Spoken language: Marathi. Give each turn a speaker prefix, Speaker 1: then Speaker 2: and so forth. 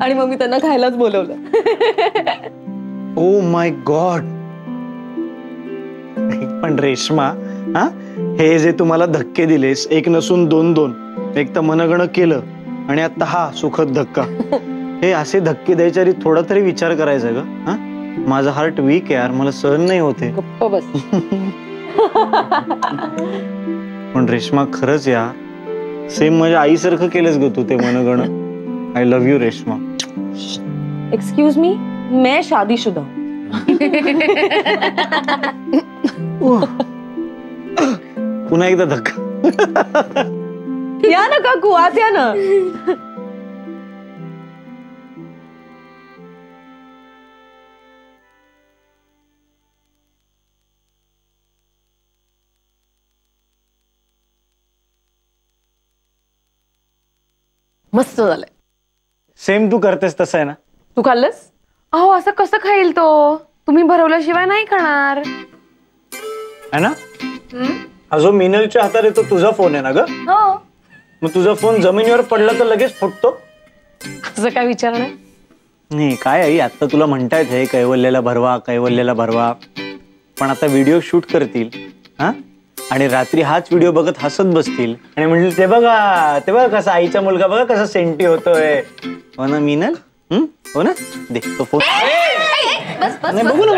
Speaker 1: आणि मग मी त्यांना खायलाच बोलवलं.
Speaker 2: Oh my God. पण रेश्मा, हा हे जे तुम्हाला धक्के दिलेस, एक नसून दोन दोन, एक तर मनगणं केलं आणि आता हा सुखद धक्का, हे असे धक्के द्यायच्या आधी थोडा तरी विचार करायचा ग. हा माझं हार्ट वीक आहे यार, मला सहन नाही होते.
Speaker 1: गप्प बस.
Speaker 2: पण रेश्मा खरंच यार, सेम माझ्या आईसारखं केलंस ग तू ते मनगणं. I love you Reshma.
Speaker 1: Excuse me, मैं शादीशुदा हूं.
Speaker 2: पुन्हा एकदा धक्का.
Speaker 1: या ना काकू, आत या ना. मस्त झालंय.
Speaker 2: सेम तू करतेस तसं आहे ना.
Speaker 1: तू खाल्लंस?
Speaker 3: अहो असं कसं खाईल तो? तुम्ही भरवल्याशिवाय नाही खाणार
Speaker 2: है ना. अजून मिनलच्या हातात येतो तुझा फोन आहे ना ग.
Speaker 3: हो.
Speaker 2: मग तुझा फोन जमिनीवर पडला तर लगेच फुटतो.
Speaker 3: असं काय विचार
Speaker 2: नाही काय आई, आता तुला म्हणतायत हे कैवल्याला भरवा, कैवल्याला भरवा, पण आता व्हिडिओ शूट करतील हा, आणि रात्री हाच व्हिडिओ बघत हसत बसतील आणि म्हणतील ते बघा कसा आईचा मुलगा बघा कसा सेंटी होतोय. हो ना मिनल? हो ना. दे तो फोन. नाही बघू ना.